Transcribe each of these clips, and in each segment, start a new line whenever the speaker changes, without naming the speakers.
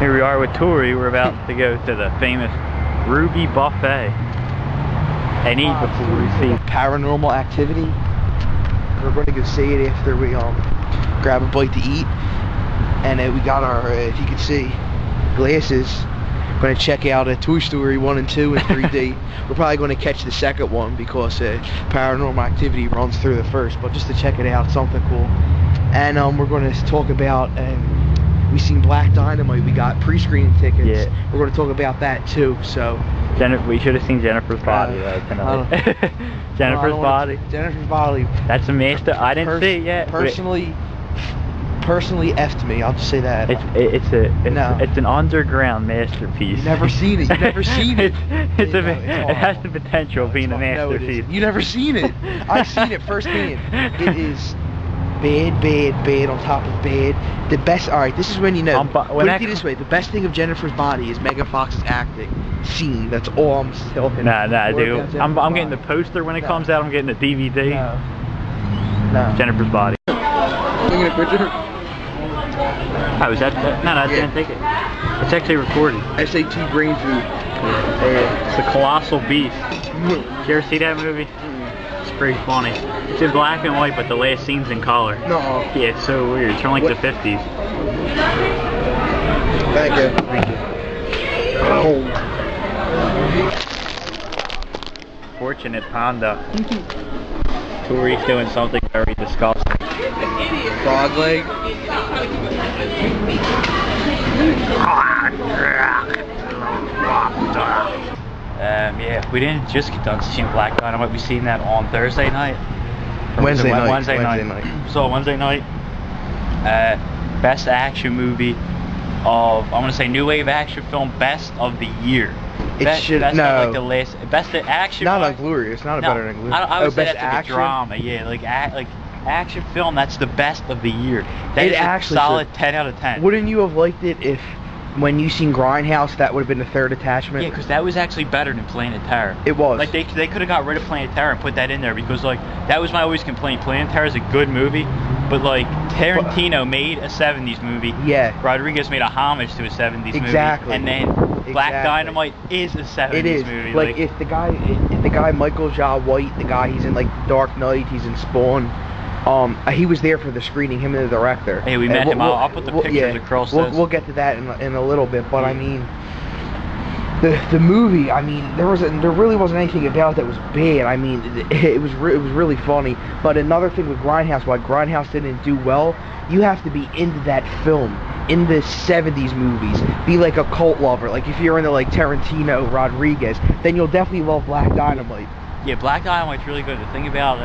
Here we are with Tori. We're about to go to the famous Ruby Buffet and eat before we see
Paranormal Activity. We're going to go see it after we grab a bite to eat, and we got our, if you can see, glasses. We're going to check out Toy Story 1 and 2 in 3D. We're probably going to catch the second one because Paranormal Activity runs through the first, but just to check it out, something cool. And we're going to talk about, we seen Black Dynamite. We got pre-screening tickets.
Yeah.
We're going to talk about that too. So
we should have seen Jennifer's Body tonight. Jennifer's Body.
Jennifer's Body.
That's a master. I didn't see it yet.
Personally effed me. I'll just say that.
It's an underground masterpiece.
You've never seen it. You've never seen it.
It has the potential of being a masterpiece.
You never seen it. I've seen it firsthand. It is bad on top of bad. The best. All right, this is when you know. Put it this way: the best thing of Jennifer's Body is Megan Fox's acting. Scene. That's all I'm talking.
Nah, dude. I'm getting the poster when it comes out. I'm getting the DVD.
No.
Jennifer's Body.
Looking at a picture.
Oh, is that? No, I didn't take it. It's actually recorded.
SAT brain food.
It's the Colossal Beast. Did you ever see that movie? It's pretty funny. It's in black and white, but the last scene's in color.
No.
Yeah, it's so weird. It's from like the 50s.
Thank you.
Thank you.
Oh.
Fortunate Panda. Tori's doing something very disgusting.
Frog leg.
Yeah, we didn't just get done seeing Black Dynamite. We seen that on Thursday night.
Wednesday night.
Wednesday night. So Wednesday night. Best action movie of, I'm gonna say new wave action film, best of the year. Best of, like, the last, best of action.
Not on Glorious. It's not better than Glorious.
I would say
best
that's like
action?
a drama. Yeah, like action film. That's the best of the year. That is
actually
a solid 10 out of 10.
Wouldn't you have liked it if, when you seen Grindhouse, that would have been the third attachment?
Yeah, because that was actually better than Planet Terror.
It was.
Like they could have got rid of Planet Terror and put that in there, because like that was my always complaint. Planet Terror is a good movie, but like Tarantino made a 70s movie.
Yeah.
Rodriguez made a homage to a 70s movie.
Exactly.
And then Black Dynamite is a 70s movie.
Like if the guy Michael Jai White, the guy he's in like Dark Knight, he's in Spawn. He was there for the screening, him and the director.
Hey, we met him. I'll put the pictures across this.
We'll get to that in a little bit, but I mean, the movie. I mean, there really wasn't anything about it that was bad. I mean, it was really funny. But another thing with Grindhouse, why Grindhouse didn't do well, you have to be into that film, in the 70s movies, be like a cult lover. Like if you're into like Tarantino, Rodriguez, then you'll definitely love Black Dynamite.
Yeah, Black Dynamite's really good. The thing about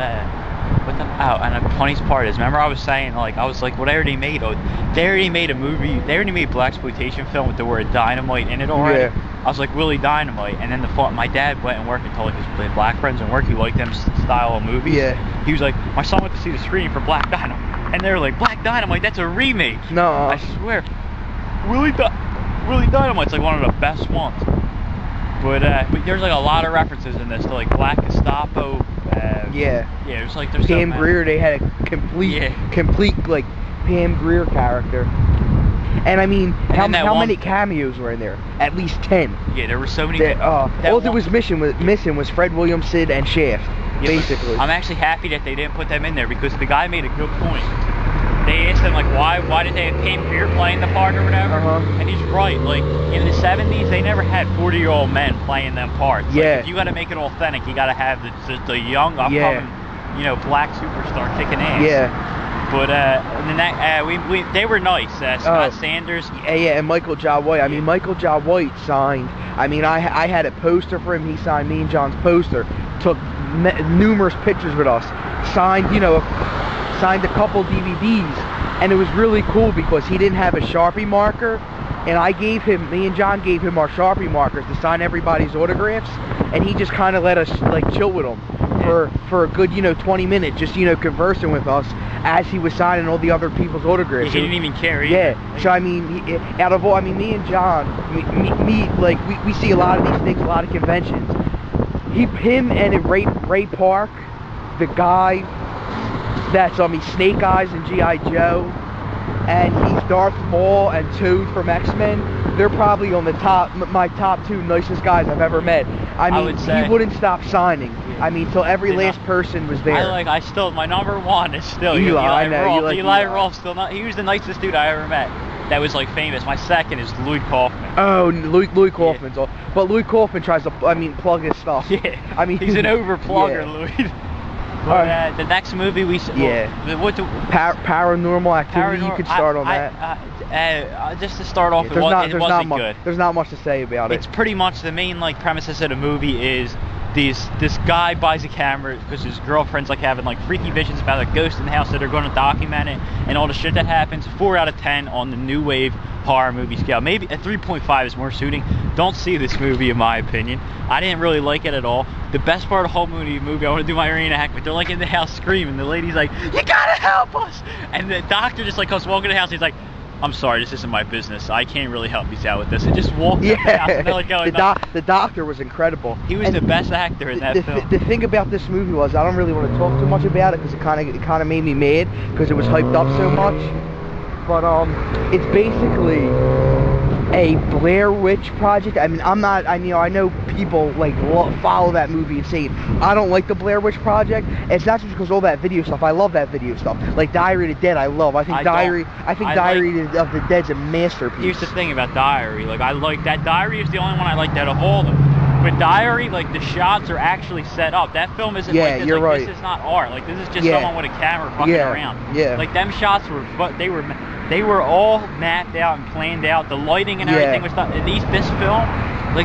and the funniest part is, remember I was saying, like, well, they already made a movie, they already made blaxploitation film with the word dynamite in it already. Yeah. I was like, Willie Dynamite, and then my dad went and worked and told his black friends and work he liked them style of movies.
Yeah.
He was like, my son went to see the screening for Black Dynamite, and they were like, Black Dynamite, that's a remake.
No.
I swear. Willie Dynamite's like one of the best ones. But there's like a lot of references in this to like Black Gestapo. Yeah, there's
Pam Grier. They had a complete like Pam Grier character. And I mean, how many cameos were in there? At least 10.
Yeah, there were so many.
All that was missing was Fred Williamson and Shaft, basically.
I'm actually happy that they didn't put them in there, because the guy made a good point. They asked him like, why did they have Pam Grier playing the part or whatever? And he's right. Like in the 70s, they never had 40-year-old men playing them parts.
Yeah.
Like, if you got to make it authentic, you got to have the young upcoming, black superstar kicking ass.
Yeah.
But they were nice. Scott Sanders.
Yeah, and Michael Jai White. I mean, Michael Jai White signed. I mean, I had a poster for him. He signed me and John's poster. Took numerous pictures with us. Signed a couple DVDs, and it was really cool because he didn't have a Sharpie marker, and me and John gave him our Sharpie markers to sign everybody's autographs, and he just kind of let us like chill with them for a good 20 minutes, just conversing with us as he was signing all the other people's autographs.
He didn't even care either.
Yeah. So I mean, me and John, we see a lot of these things, a lot of conventions. Him and Ray Park, the guy that's he's Snake Eyes in G.I. Joe, and he's Darth Maul and Toad from X-Men. they're probably on the my top 2 nicest guys I've ever met. I mean,
would say,
he wouldn't stop signing.
Yeah.
I mean, till every last person was there.
I still, my number 1 is still
Eli. I know,
Rolfe.
you like
Eli
Eli.
Rolfe, still not, he was the nicest dude I ever met. That was like famous. My second is Louis Kaufman.
Oh, Louis Kaufman's all, but Louis Kaufman tries to, plug his stuff.
Yeah,
I mean,
he's an overplugger,
yeah.
Louis. But the next movie
Paranormal Activity. You could start on that.
Just to start off,
There's not much to say about it.
It's pretty much the main premises of the movie is this guy buys a camera because his girlfriend's having freaky visions about a ghost in the house that they're going to document it, and all the shit that happens. 4 out of 10 on the new wave horror movie scale. Maybe a 3.5 is more suiting. Don't see this movie, in my opinion. I didn't really like it at all. The best part of the whole movie, I want to do my reenactment. They're in the house screaming. The lady's like, "You gotta help us!" And the doctor just comes walking in the house. He's like, "I'm sorry, this isn't my business. I can't really help you out with this." And just walked out the house, and they're going,
the doctor was incredible.
He was the best actor in that film.
The thing about this movie was, I don't really want to talk too much about it because it kind of made me mad because it was hyped up so much. But it's basically a Blair Witch Project. I mean, I know people follow that movie and say I don't like the Blair Witch Project. It's not just because all that video stuff. I love that video stuff. Like Diary of the Dead, I love. I think Diary of the Dead's a masterpiece.
Here's the thing about Diary. I like that. Diary is the only one I like that of all of them. But Diary, the shots are actually set up. That film isn't this.
You're right.
This is not art. This is just someone with a camera fucking around.
Yeah.
Them shots were, but they were all mapped out and planned out. The lighting and everything was done. This film,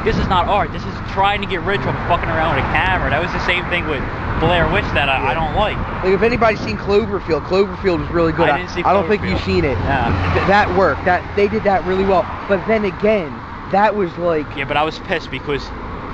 this is not art. This is trying to get rich off fucking around with a camera. That was the same thing with Blair Witch that I don't like.
If anybody's seen Cloverfield was really good.
I didn't see Cloverfield.
I don't think you've seen it. That worked. They did that really well. But then again, that was
Yeah, but I was pissed because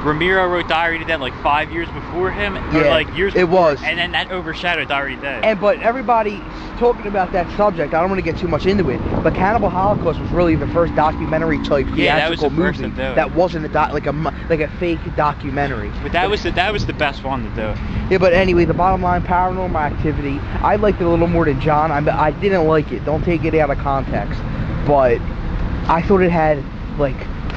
Ramiro wrote Diary of the Dead 5 years before him, or years before,
it was,
and then that overshadowed Diary of the Dead.
But everybody talking about that subject, I don't want to get too much into it, but Cannibal Holocaust was really the first documentary type theatrical movie that wasn't a fake documentary.
But that was the best one to do.
Yeah, but anyway, the bottom line, Paranormal Activity, I liked it a little more than John. I didn't like it. Don't take it out of context, but I thought it had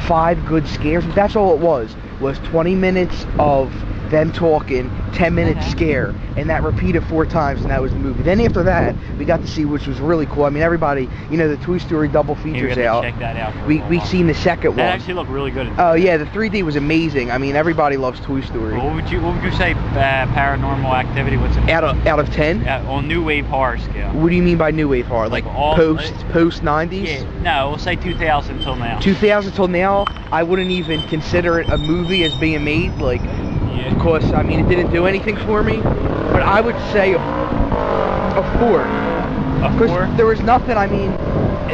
5 good scares. That's all it was 20 minutes of them talking, 10 minutes scare, and that repeated 4 times, and that was the movie. Then after that, we got to see, which was really cool. I mean, everybody, the Toy Story double features out.
Check that out.
We seen the second one.
That actually looked really good.
Oh yeah, the 3D was amazing. I mean, everybody loves Toy Story.
Well, what would you say Paranormal Activity? What's it?
Out of 10?
On new wave horror scale.
What do you mean by new wave horror? Post 90s?
Yeah. No, we'll say 2000 till now.
2000 till now, I wouldn't even consider it a movie as being made. Because I mean, it didn't do anything for me. But I would say a 4. Because there was nothing. I mean,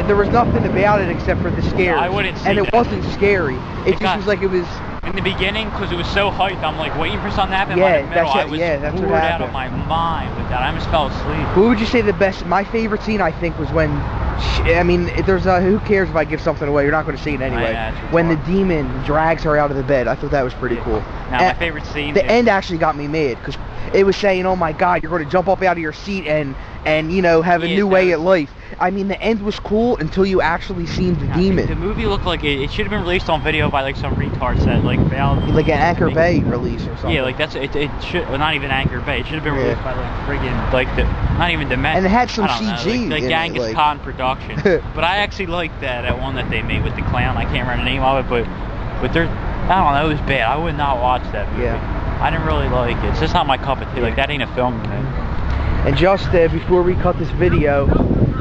there was nothing about it except for the scares.
I wouldn't say
and it
that.
wasn't scary. It just was like it was.
In the beginning, because it was so hyped, I'm waiting for something to happen.
Yeah,
by the middle, I was
that's
bored out of my mind with that. I almost fell asleep.
What would you say the best? My favorite scene, I think, was when. I mean, there's who cares if I give something away? You're not going to see it anyway. When the demon drags her out of the bed, I thought that was pretty cool.
Now, my favorite scene.
The end actually got me mad because it was saying, "Oh my God, you're going to jump up out of your seat and have a new way at life." I mean, the end was cool until you actually seen the demon.
The movie looked like it should have been released on video by some retard set failed.
Like an Anchor Bay release or something.
Yeah, that's it should. Well, not even Anchor Bay. It should have been released by friggin' not even Dimension.
And it had some CG.
Like Genghis Khan production. But I actually liked that one that they made with the clown. I can't remember the name of it, but there, I don't know. It was bad. I would not watch that movie.
Yeah.
I didn't really like it. It's just not my cup of tea. That ain't a film to me.
And just before we cut this video,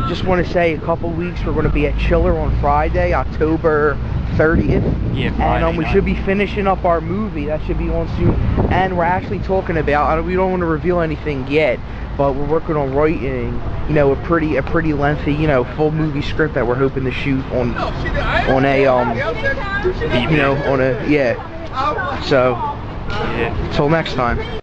just want to say a couple weeks we're going to be at Chiller on Friday, October 30th.
Yeah, Friday
And we should be finishing up our movie. That should be on soon. And we're actually talking about, we don't want to reveal anything yet, but we're working on writing, a pretty lengthy, full movie script that we're hoping to shoot on a So, till next time.